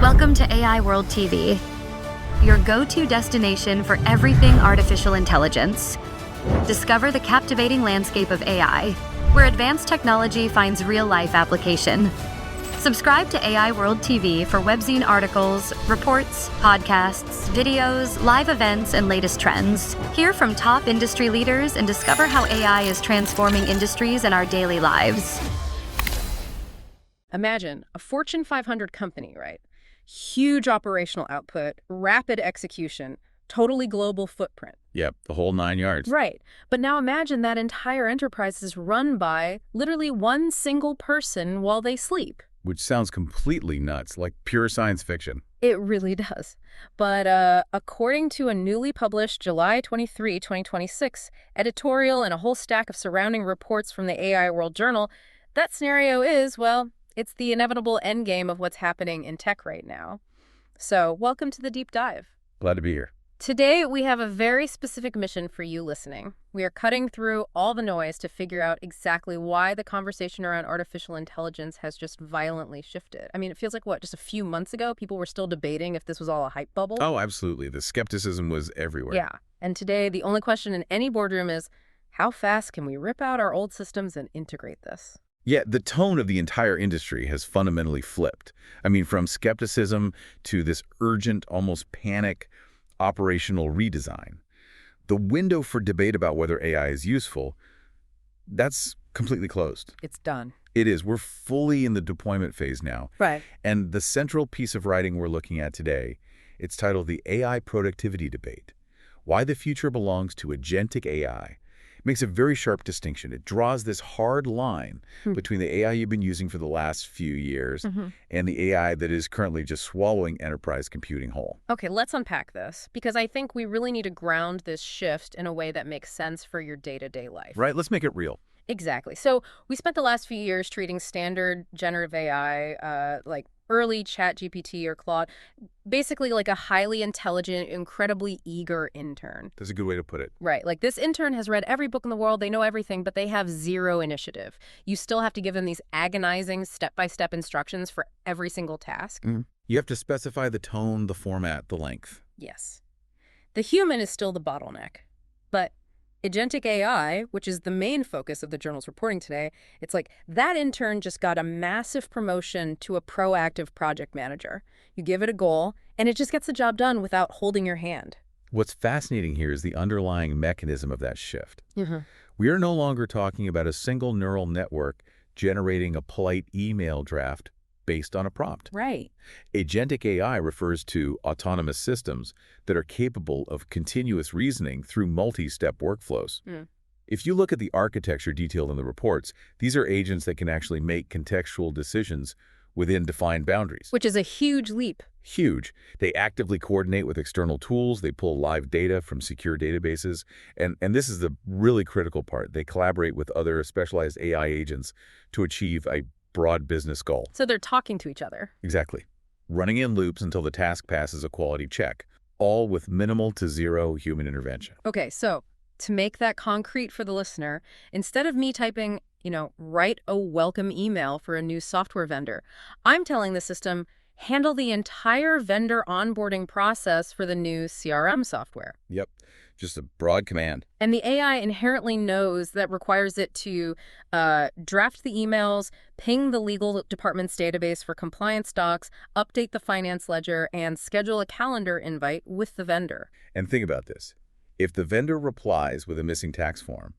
Welcome to AI World TV, your go-to destination for everything artificial intelligence. Discover the captivating landscape of AI, where advanced technology finds real-life application. Subscribe to AI World TV for webzine articles, reports, podcasts, videos, live events, and latest trends. Hear from top industry leaders and discover how AI is transforming industries and our daily lives. Imagine a Fortune 500 company, right? Huge operational output, rapid execution, totally global footprint. Yep, the whole 9 yards. Right. But now imagine that entire enterprise is run by literally one single person while they sleep. Which sounds completely nuts, like pure science fiction. It really does. But according to a newly published July 23, 2026 editorial and a whole stack of surrounding reports from the AI World Journal, that scenario is, well, it's the inevitable endgame of what's happening in tech right now. So, welcome to the deep dive. Glad to be here. Today, we have a very specific mission for you listening. We are cutting through all the noise to figure out exactly why the conversation around artificial intelligence has just violently shifted. I mean, it feels like, what, just a few months ago, people were still debating if this was all a hype bubble? Oh, absolutely. The skepticism was everywhere. Yeah. And today, the only question in any boardroom is, how fast can we rip out our old systems and integrate this? Yeah, the tone of the entire industry has fundamentally flipped. I mean, from skepticism to this urgent, almost panic operational redesign. The window for debate about whether AI is useful, that's completely closed. It's done. It is. We're fully in the deployment phase now. Right. And the central piece of writing we're looking at today, it's titled The AI Productivity Debate: Why the Future Belongs to Agentic AI. It makes a very sharp distinction. It draws this hard line between the AI you've been using for the last few years and the AI that is currently just swallowing enterprise computing whole. Okay, let's unpack this, because I think we really need to ground this shift in a way that makes sense for your day-to-day life. Right? Let's make it real. Exactly. So we spent the last few years treating standard generative AI, like early ChatGPT or Claude, basically like a highly intelligent, incredibly eager intern. That's a good way to put it. Right. Like this intern has read every book in the world, they know everything, but they have zero initiative. You still have to give them these agonizing step-by-step instructions for every single task. You have to specify the tone, the format, the length. Yes. The human is still the bottleneck, but Agentic AI, which is the main focus of the journal's reporting today, it's like that intern just got a massive promotion to a proactive project manager. You give it a goal, and it just gets the job done without holding your hand. What's fascinating here is the underlying mechanism of that shift. We are no longer talking about a single neural network generating a polite email draft based on a prompt. Right. Agentic AI refers to autonomous systems that are capable of continuous reasoning through multi-step workflows. If you look at the architecture detailed in the reports, these are agents that can actually make contextual decisions within defined boundaries. Which is a huge leap. Huge. They actively coordinate with external tools. They pull live data from secure databases. And this is the really critical part. They collaborate with other specialized AI agents to achieve a broad business goal. So they're talking to each other. Exactly. Running in loops until the task passes a quality check, all with minimal to zero human intervention. Okay, so to make that concrete for the listener, instead of me typing, write a welcome email for a new software vendor, I'm telling the system, handle the entire vendor onboarding process for the new CRM software. Yep. Just a broad command. And the AI inherently knows that requires it to draft the emails, ping the legal department's database for compliance docs, update the finance ledger, and schedule a calendar invite with the vendor. And think about this. If the vendor replies with a missing tax form,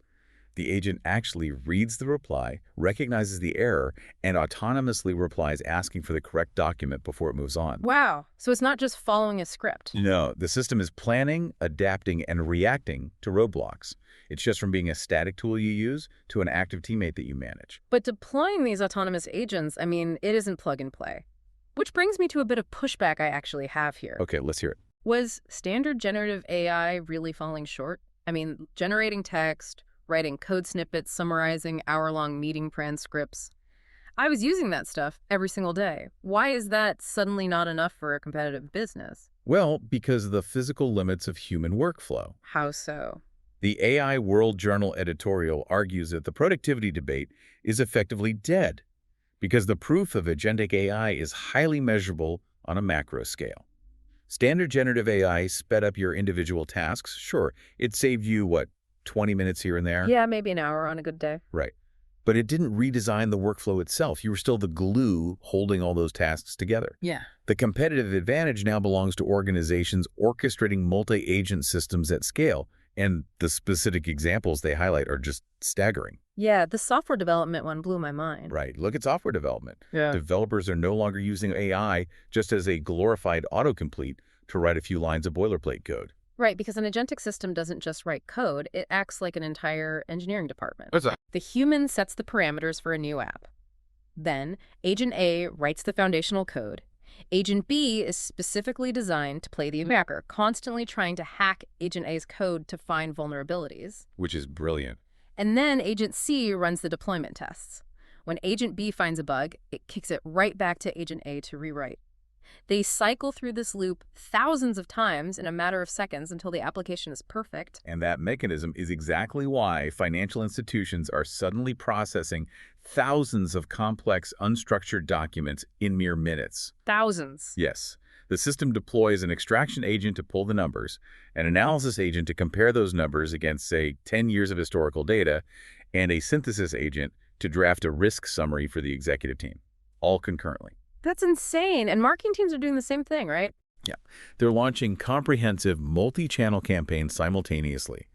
the agent actually reads the reply, recognizes the error, and autonomously replies asking for the correct document before it moves on. Wow. So it's not just following a script. No, the system is planning, adapting, and reacting to roadblocks. It's just from being a static tool you use to an active teammate that you manage. But deploying these autonomous agents, I mean, it isn't plug and play. Which brings me to a bit of pushback I actually have here. Okay, let's hear it. Was standard generative AI really falling short? I mean, generating text, writing code snippets, summarizing hour-long meeting transcripts. I was using that stuff every single day. Why is that suddenly not enough for a competitive business? Well, because of the physical limits of human workflow. How so? The AI World Journal editorial argues that the productivity debate is effectively dead because the proof of agentic AI is highly measurable, on a macro scale. Standard generative AI sped up your individual tasks. Sure, it saved you, what, 20 minutes here and there? Yeah, maybe an hour on a good day. Right. But it didn't redesign the workflow itself. You were still the glue holding all those tasks together. Yeah. The competitive advantage now belongs to organizations orchestrating multi-agent systems at scale, and the specific examples they highlight are just staggering. Yeah, the software development one blew my mind. Right. Look at software development. Yeah. Developers are no longer using AI just as a glorified autocomplete to write a few lines of boilerplate code. Right, because an agentic system doesn't just write code, it acts like an entire engineering department. What's that? The human sets the parameters for a new app. Then, Agent A writes the foundational code. Agent B is specifically designed to play the attacker, constantly trying to hack Agent A's code to find vulnerabilities. Which is brilliant. And then Agent C runs the deployment tests. When Agent B finds a bug, it kicks it right back to Agent A to rewrite. They cycle through this loop thousands of times in a matter of seconds until the application is perfect. And that mechanism is exactly why financial institutions are suddenly processing thousands of complex, unstructured documents in mere minutes. Thousands. Yes. The system deploys an extraction agent to pull the numbers, an analysis agent to compare those numbers against, say, 10 years of historical data, and a synthesis agent to draft a risk summary for the executive team, all concurrently. That's insane. And marketing teams are doing the same thing, right? Yeah. They're launching comprehensive multi-channel campaigns simultaneously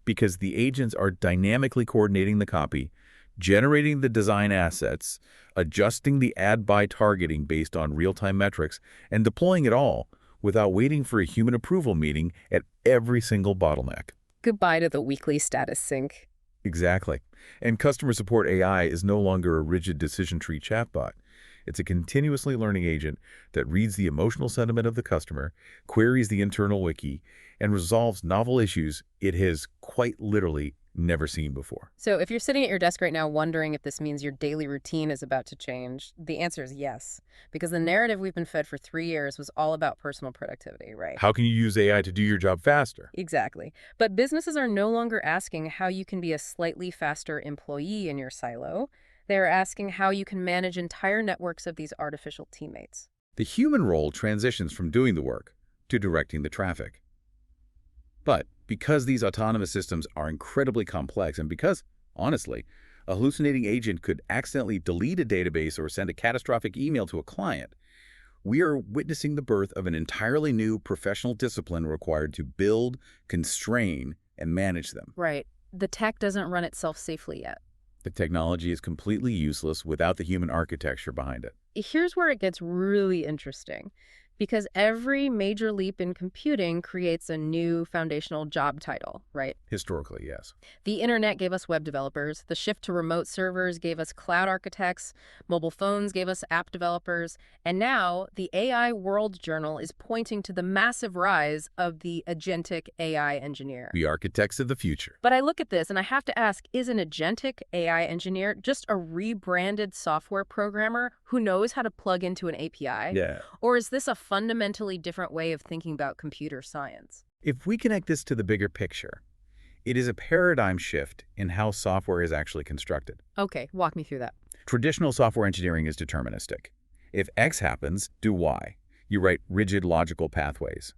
because the agents are dynamically coordinating the copy, generating the design assets, adjusting the ad buy targeting based on real-time metrics, and deploying it all without waiting for a human approval meeting at every single bottleneck. Goodbye to the weekly status sync. Exactly. And customer support AI is no longer a rigid decision tree chatbot. It's a continuously learning agent that reads the emotional sentiment of the customer, queries the internal wiki, and resolves novel issues it has quite literally never seen before. So if you're sitting at your desk right now wondering if this means your daily routine is about to change, the answer is yes. Because the narrative we've been fed for 3 years was all about personal productivity, right? How can you use AI to do your job faster? Exactly. But businesses are no longer asking how you can be a slightly faster employee in your silo. They're asking how you can manage entire networks of these artificial teammates. The human role transitions from doing the work to directing the traffic. But because these autonomous systems are incredibly complex and because, honestly, a hallucinating agent could accidentally delete a database or send a catastrophic email to a client, we are witnessing the birth of an entirely new professional discipline required to build, constrain, and manage them. Right. The tech doesn't run itself safely yet. The technology is completely useless without the human architecture behind it. Here's where it gets really interesting. Because every major leap in computing creates a new foundational job title, right? Historically, yes. The internet gave us web developers, the shift to remote servers gave us cloud architects, mobile phones gave us app developers, and now the AI World Journal is pointing to the massive rise of the agentic AI engineer. The architects of the future. But I look at this and I have to ask, is an agentic AI engineer just a rebranded software programmer who knows how to plug into an API? Yeah. Or is this a fundamentally different way of thinking about computer science? If we connect this to the bigger picture, it is a paradigm shift in how software is actually constructed. Okay, walk me through that. Traditional software engineering is deterministic. If X happens, do Y. You write rigid logical pathways.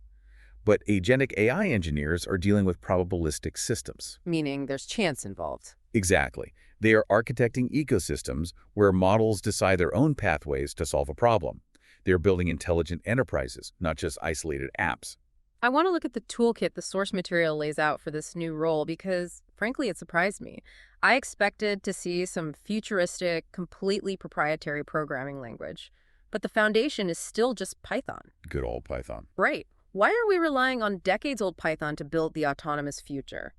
But agentic AI engineers are dealing with probabilistic systems. Meaning there's chance involved. Exactly. They are architecting ecosystems where models decide their own pathways to solve a problem. They're building intelligent enterprises, not just isolated apps. I want to look at the toolkit the source material lays out for this new role because, frankly, it surprised me. I expected to see some futuristic, completely proprietary programming language. But the foundation is still just Python. Good old Python. Right. Why are we relying on decades-old Python to build the autonomous future?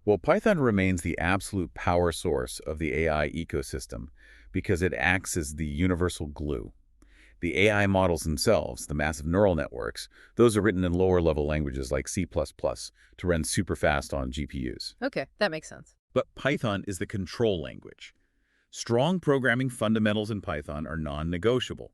Well, Python remains the absolute power source of the AI ecosystem because it acts as the universal glue. The AI models themselves, the massive neural networks, those are written in lower-level languages like C++ to run super fast on GPUs. Okay, that makes sense. But Python is the control language. Strong programming fundamentals in Python are non-negotiable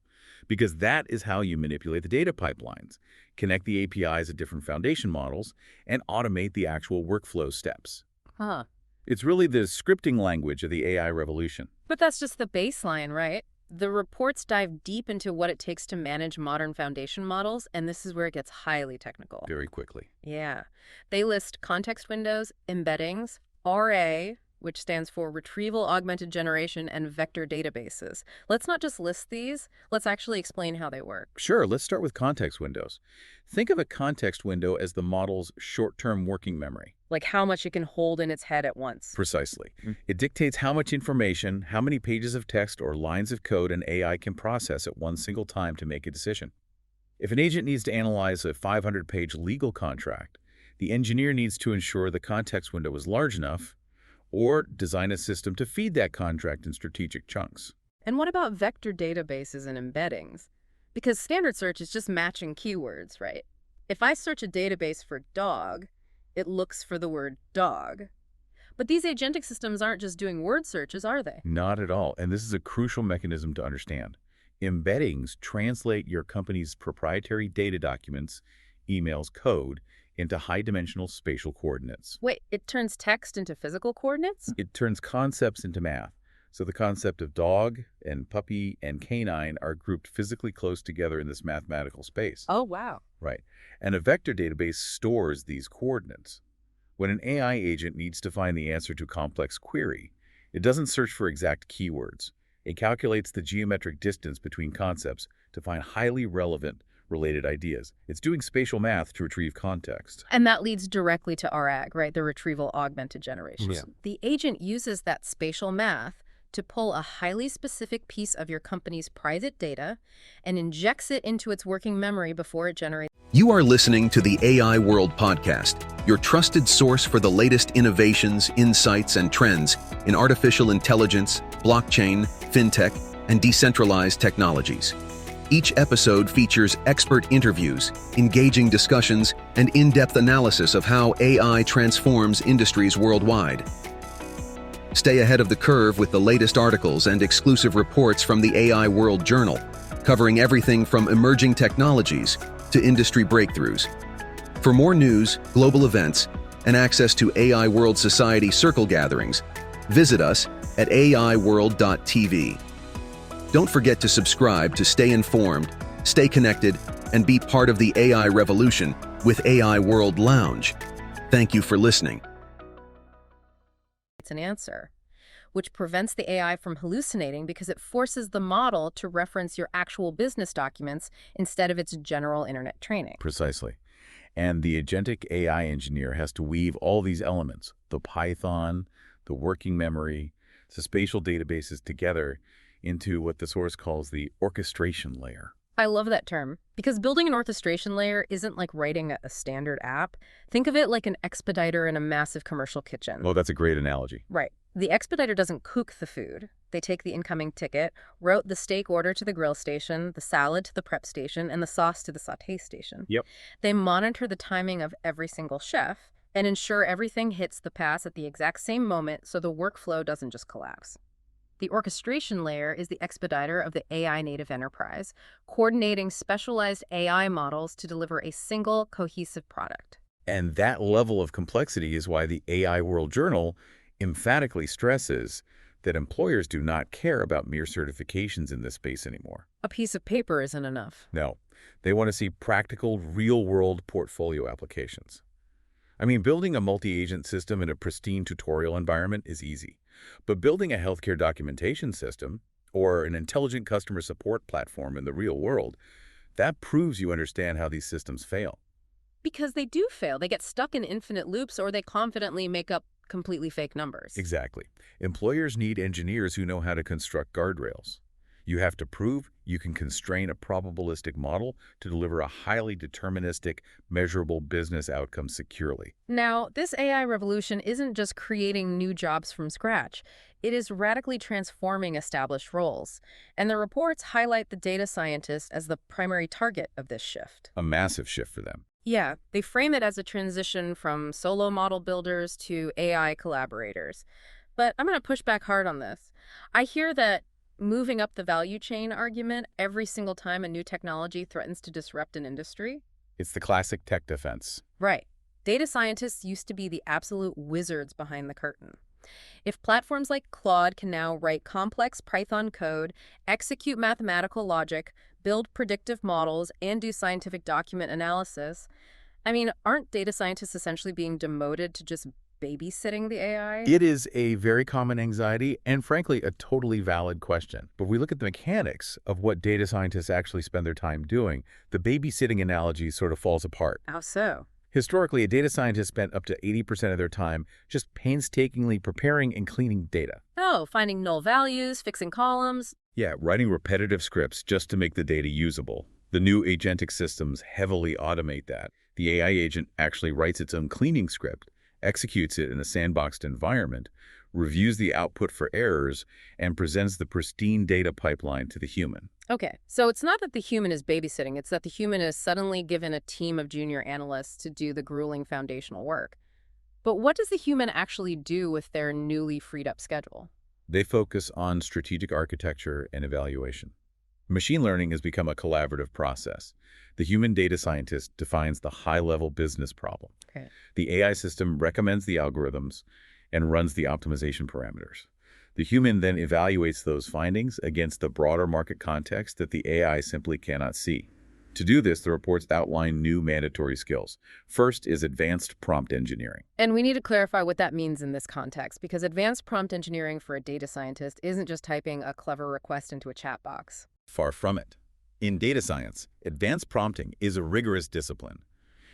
because that is how you manipulate the data pipelines, connect the APIs of different foundation models, and automate the actual workflow steps. Huh. It's really the scripting language of the AI revolution. But that's just the baseline, right? The reports dive deep into what it takes to manage modern foundation models, and this is where it gets highly technical. Very quickly. Yeah. They list context windows, embeddings, RA, which stands for Retrieval Augmented Generation, and vector databases. Let's not just list these, let's actually explain how they work. Sure, let's start with context windows. Think of a context window as the model's short-term working memory. Like how much it can hold in its head at once. Precisely. It dictates how much information, how many pages of text or lines of code an AI can process at one single time to make a decision. If an agent needs to analyze a 500-page legal contract, the engineer needs to ensure the context window is large enough or design a system to feed that contract in strategic chunks. And what about vector databases and embeddings? Because standard search is just matching keywords, right? If I search a database for dog, it looks for the word dog. But these agentic systems aren't just doing word searches, are they? Not at all, and this is a crucial mechanism to understand. Embeddings translate your company's proprietary data documents, emails, code, into high-dimensional spatial coordinates. Wait, it turns text into physical coordinates? It turns concepts into math. So the concept of dog and puppy and canine are grouped physically close together in this mathematical space. Oh, wow. Right. And a vector database stores these coordinates. When an AI agent needs to find the answer to a complex query, it doesn't search for exact keywords. It calculates the geometric distance between concepts to find highly relevant related ideas. It's doing spatial math to retrieve context. And that leads directly to RAG, right? The Retrieval Augmented Generation. Yeah. The agent uses that spatial math to pull a highly specific piece of your company's private data and injects it into its working memory before it generates. You are listening to the AI World Podcast, your trusted source for the latest innovations, insights, and trends in artificial intelligence, blockchain, fintech, and decentralized technologies. Each episode features expert interviews, engaging discussions, and in-depth analysis of how AI transforms industries worldwide. Stay ahead of the curve with the latest articles and exclusive reports from the AI World Journal, covering everything from emerging technologies to industry breakthroughs. For more news, global events, and access to AI World Society circle gatherings, visit us at aiworld.tv. Don't forget to subscribe to stay informed, stay connected, and be part of the AI revolution with AI World Lounge. Thank you for listening. An answer, which prevents the AI from hallucinating because it forces the model to reference your actual business documents instead of its general internet training. Precisely. And the agentic AI engineer has to weave all these elements, the Python, the working memory, the spatial databases together into what the source calls the orchestration layer. I love that term, because building an orchestration layer isn't like writing a standard app. Think of it like an expediter in a massive commercial kitchen. Oh, that's a great analogy. Right. The expediter doesn't cook the food. They take the incoming ticket, route the steak order to the grill station, the salad to the prep station, and the sauce to the sauté station. Yep. They monitor the timing of every single chef and ensure everything hits the pass at the exact same moment so the workflow doesn't just collapse. The orchestration layer is the expediter of the AI native enterprise, coordinating specialized AI models to deliver a single, cohesive product. And that level of complexity is why the AI World Journal emphatically stresses that employers do not care about mere certifications in this space anymore. A piece of paper isn't enough. No, they want to see practical, real-world portfolio applications. I mean, building a multi-agent system in a pristine tutorial environment is easy. But building a healthcare documentation system or an intelligent customer support platform in the real world, that proves you understand how these systems fail. Because they do fail. They get stuck in infinite loops or they confidently make up completely fake numbers. Exactly. Employers need engineers who know how to construct guardrails. You have to prove you can constrain a probabilistic model to deliver a highly deterministic, measurable business outcome securely. Now, this AI revolution isn't just creating new jobs from scratch. It is radically transforming established roles. And the reports highlight the data scientist as the primary target of this shift. A massive shift for them. Yeah, they frame it as a transition from solo model builders to AI collaborators. But I'm going to push back hard on this. I hear that moving up the value chain argument every single time a new technology threatens to disrupt an industry. It's the classic tech defense. Right. Data scientists used to be the absolute wizards behind the curtain. If platforms like Claude can now write complex Python code, execute mathematical logic, build predictive models, and do scientific document analysis, I mean, aren't data scientists essentially being demoted to just babysitting the AI? It is a very common anxiety and, frankly, a totally valid question. But if we look at the mechanics of what data scientists actually spend their time doing, the babysitting analogy sort of falls apart. How so? Historically, a data scientist spent up to 80% of their time just painstakingly preparing and cleaning data. Oh, finding null values, fixing columns. Yeah, writing repetitive scripts just to make the data usable. The new agentic systems heavily automate that. The AI agent actually writes its own cleaning script, executes it in a sandboxed environment, reviews the output for errors, and presents the pristine data pipeline to the human. Okay, so it's not that the human is babysitting, it's that the human is suddenly given a team of junior analysts to do the grueling foundational work. But what does the human actually do with their newly freed up schedule? They focus on strategic architecture and evaluation. Machine learning has become a collaborative process. The human data scientist defines the high-level business problem. Okay. The AI system recommends the algorithms and runs the optimization parameters. The human then evaluates those findings against the broader market context that the AI simply cannot see. To do this, the reports outline new mandatory skills. First is advanced prompt engineering. And we need to clarify what that means in this context, because advanced prompt engineering for a data scientist isn't just typing a clever request into a chat box. Far from it. In data science, advanced prompting is a rigorous discipline.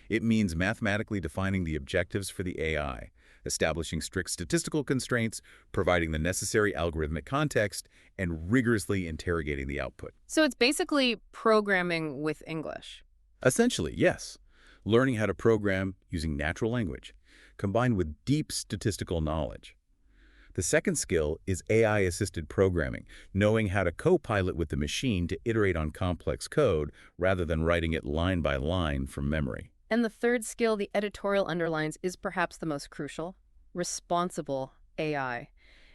It means mathematically defining the objectives for the AI, establishing strict statistical constraints, providing the necessary algorithmic context, and rigorously interrogating the output. So it's basically programming with English. Essentially, yes. Learning how to program using natural language, combined with deep statistical knowledge. The second skill is AI-assisted programming, knowing how to co-pilot with the machine to iterate on complex code rather than writing it line by line from memory. And the third skill the editorial underlines is perhaps the most crucial: responsible AI.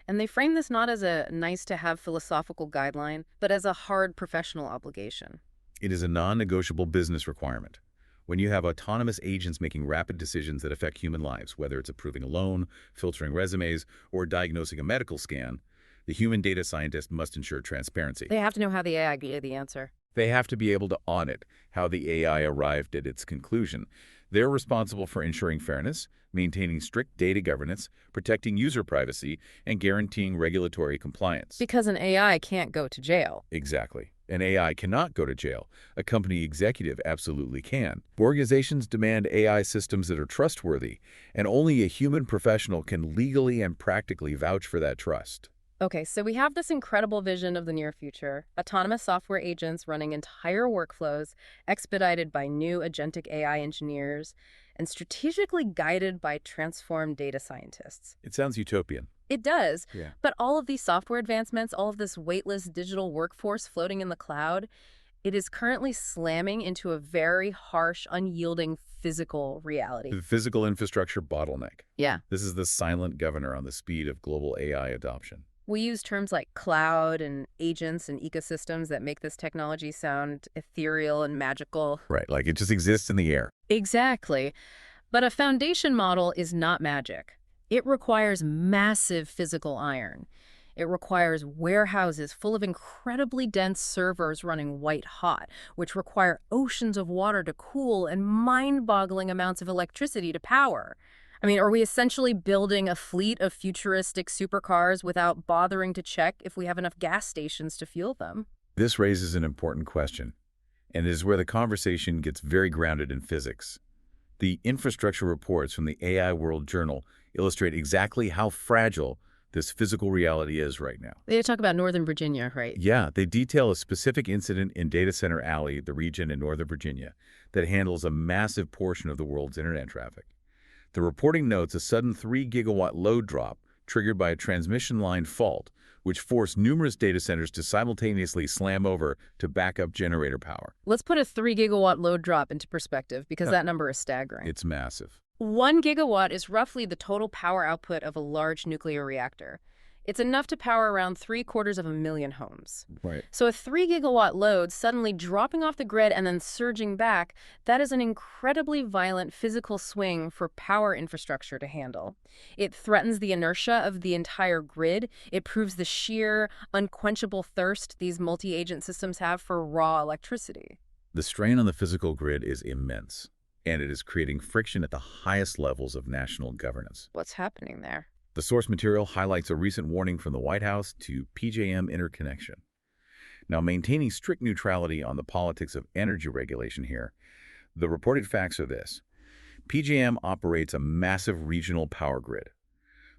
And they frame this not as a nice-to-have philosophical guideline, but as a hard professional obligation. It is a non-negotiable business requirement. When you have autonomous agents making rapid decisions that affect human lives, whether it's approving a loan, filtering resumes, or diagnosing a medical scan, the human data scientist must ensure transparency. They have to know how the AI gave the answer. They have to be able to audit how the AI arrived at its conclusion. They're responsible for ensuring fairness, maintaining strict data governance, protecting user privacy, and guaranteeing regulatory compliance. Because an AI can't go to jail. Exactly. An AI cannot go to jail. A company executive absolutely can. Organizations demand AI systems that are trustworthy, and only a human professional can legally and practically vouch for that trust. Okay, so we have this incredible vision of the near future: autonomous software agents running entire workflows, expedited by new agentic AI engineers, and strategically guided by transformed data scientists. It sounds utopian. It does, Yeah. but all of these software advancements, all of this weightless digital workforce floating in the cloud, it is currently slamming into a very harsh, unyielding physical reality. The physical infrastructure bottleneck. Yeah. This is the silent governor on the speed of global AI adoption. We use terms like cloud and agents and ecosystems that make this technology sound ethereal and magical. Right, like it just exists in the air. Exactly. But a foundation model is not magic. It requires massive physical iron. It requires warehouses full of incredibly dense servers running white hot, which require oceans of water to cool and mind-boggling amounts of electricity to power. I mean, are we essentially building a fleet of futuristic supercars without bothering to check if we have enough gas stations to fuel them? This raises an important question, and it is where the conversation gets very grounded in physics. The infrastructure reports from the AI World Journal illustrate exactly how fragile this physical reality is right now. They talk about Northern Virginia, right? Yeah, they detail a specific incident in Data Center Alley, the region in Northern Virginia, that handles a massive portion of the world's internet traffic. The reporting notes a sudden 3-gigawatt load drop triggered by a transmission line fault, which forced numerous data centers to simultaneously slam over to backup generator power. Let's put a 3-gigawatt load drop into perspective, because that number is staggering. It's massive. 1 gigawatt is roughly the total power output of a large nuclear reactor. It's enough to power around 750,000 homes. Right. So a 3 gigawatt load suddenly dropping off the grid and then surging back, that is an incredibly violent physical swing for power infrastructure to handle. It threatens the inertia of the entire grid. It proves the sheer, unquenchable thirst these multi-agent systems have for raw electricity. The strain on the physical grid is immense, and it is creating friction at the highest levels of national governance. What's happening there? The source material highlights a recent warning from the White House to PJM interconnection. Now, maintaining strict neutrality on the politics of energy regulation here, the reported facts are this. PJM operates a massive regional power grid.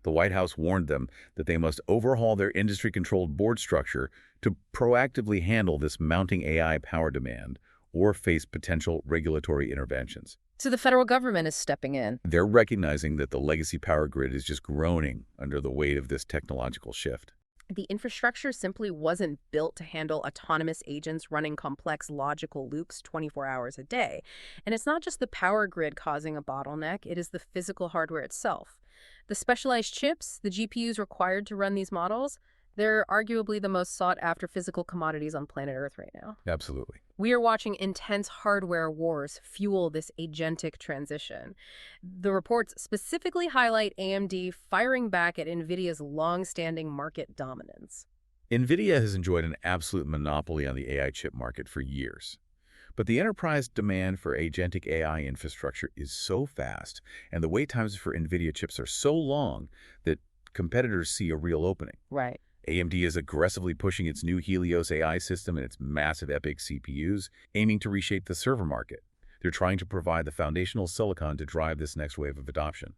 The White House warned them that they must overhaul their industry-controlled board structure to proactively handle this mounting AI power demand or face potential regulatory interventions. So the federal government is stepping in. They're recognizing that the legacy power grid is just groaning under the weight of this technological shift. The infrastructure simply wasn't built to handle autonomous agents running complex logical loops 24 hours a day. And it's not just the power grid causing a bottleneck, it is the physical hardware itself. The specialized chips, the GPUs required to run these models, they're arguably the most sought-after physical commodities on planet Earth right now. Absolutely. We are watching intense hardware wars fuel this agentic transition. The reports specifically highlight AMD firing back at NVIDIA's long-standing market dominance. NVIDIA has enjoyed an absolute monopoly on the AI chip market for years. But the enterprise demand for agentic AI infrastructure is so fast, and the wait times for NVIDIA chips are so long that competitors see a real opening. Right. AMD is aggressively pushing its new Helios AI system and its massive EPYC CPUs, aiming to reshape the server market. They're trying to provide the foundational silicon to drive this next wave of adoption.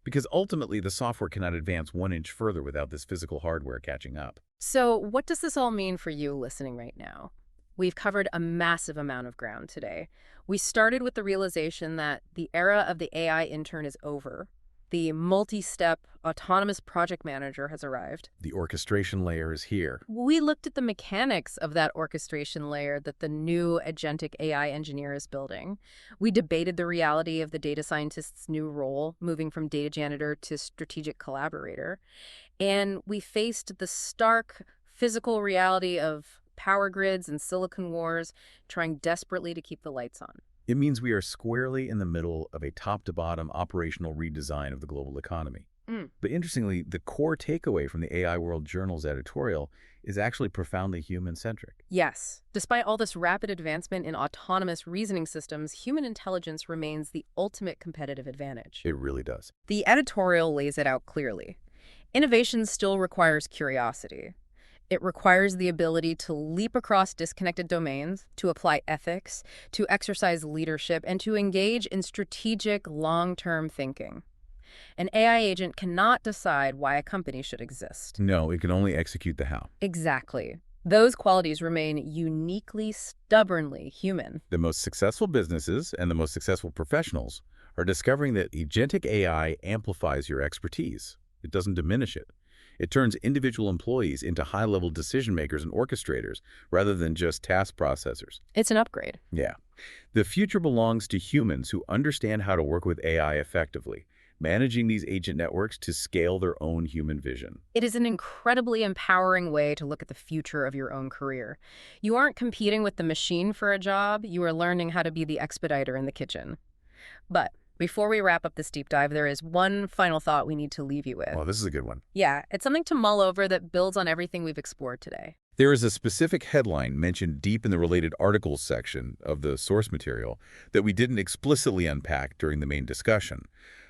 Because ultimately, the software cannot advance 1 inch further without this physical hardware catching up. So what does this all mean for you listening right now? We've covered a massive amount of ground today. We started with the realization that the era of the AI intern is over. The multi-step autonomous project manager has arrived. The orchestration layer is here. We looked at the mechanics of that orchestration layer that the new agentic AI engineer is building. We debated the reality of the data scientist's new role, moving from data janitor to strategic collaborator. And we faced the stark physical reality of power grids and silicon wars, trying desperately to keep the lights on. It means we are squarely in the middle of a top-to-bottom operational redesign of the global economy. But interestingly, the core takeaway from the AI World Journal's editorial is actually profoundly human-centric. Yes. Despite all this rapid advancement in autonomous reasoning systems, human intelligence remains the ultimate competitive advantage. It really does. The editorial lays it out clearly. Innovation still requires curiosity. It requires the ability to leap across disconnected domains, to apply ethics, to exercise leadership, and to engage in strategic, long-term thinking. An AI agent cannot decide why a company should exist. No, it can only execute the how. Exactly. Those qualities remain uniquely, stubbornly human. The most successful businesses and the most successful professionals are discovering that agentic AI amplifies your expertise. It doesn't diminish it. It turns individual employees into high-level decision-makers and orchestrators rather than just task processors. It's an upgrade. Yeah. The future belongs to humans who understand how to work with AI effectively, managing these agent networks to scale their own human vision. It is an incredibly empowering way to look at the future of your own career. You aren't competing with the machine for a job, you are learning how to be the expediter in the kitchen. But before we wrap up this deep dive, there is one final thought we need to leave you with. Well, this is a good one. Yeah, it's something to mull over that builds on everything we've explored today. There is a specific headline mentioned deep in the related articles section of the source material that we didn't explicitly unpack during the main discussion,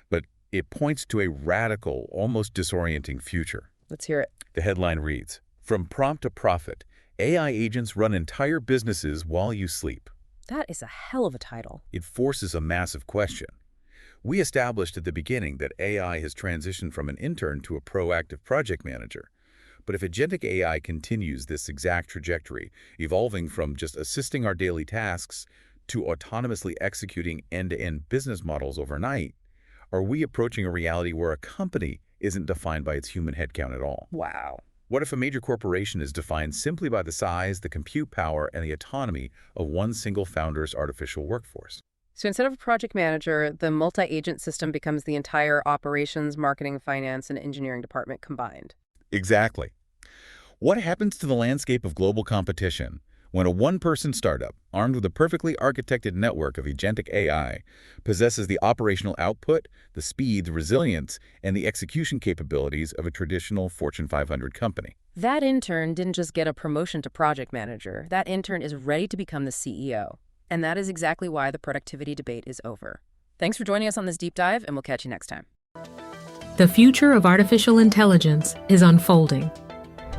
but it points to a radical, almost disorienting future. Let's hear it. The headline reads, "From prompt to profit, AI agents run entire businesses while you sleep." That is a hell of a title. It forces a massive question. We established at the beginning that AI has transitioned from an intern to a proactive project manager. But if agentic AI continues this exact trajectory, evolving from just assisting our daily tasks to autonomously executing end-to-end business models overnight, are we approaching a reality where a company isn't defined by its human headcount at all? Wow. What if a major corporation is defined simply by the size, the compute power, and the autonomy of one single founder's artificial workforce? So instead of a project manager, the multi-agent system becomes the entire operations, marketing, finance, and engineering department combined. Exactly. What happens to the landscape of global competition when a one-person startup, armed with a perfectly architected network of agentic AI, possesses the operational output, the speed, the resilience, and the execution capabilities of a traditional Fortune 500 company? That intern didn't just get a promotion to project manager. That intern is ready to become the CEO. And that is exactly why the productivity debate is over. Thanks for joining us on this deep dive, and we'll catch you next time. The future of artificial intelligence is unfolding,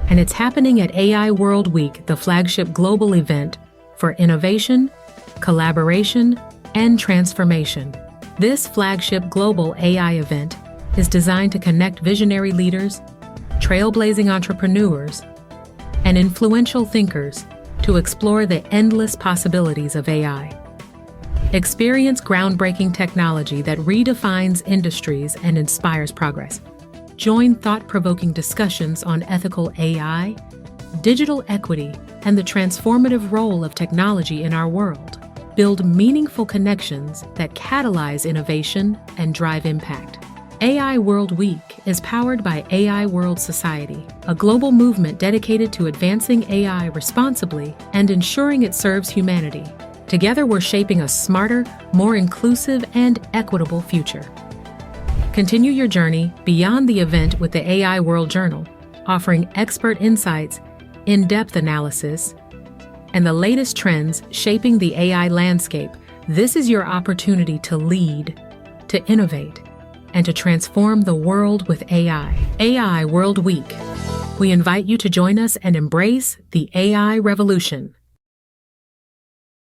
and it's happening at AI World Week, the flagship global event for innovation, collaboration, and transformation. This flagship global AI event is designed to connect visionary leaders, trailblazing entrepreneurs, and influential thinkers to explore the endless possibilities of AI. Experience groundbreaking technology that redefines industries and inspires progress. Join thought-provoking discussions on ethical AI, digital equity, and the transformative role of technology in our world. Build meaningful connections that catalyze innovation and drive impact. AI World Week is powered by AI World Society, a global movement dedicated to advancing AI responsibly and ensuring it serves humanity. Together, we're shaping a smarter, more inclusive, and equitable future. Continue your journey beyond the event with the AI World Journal, offering expert insights, in-depth analysis, and the latest trends shaping the AI landscape. This is your opportunity to lead, to innovate, and to transform the world with AI. AI World Week. We invite you to join us and embrace the AI revolution.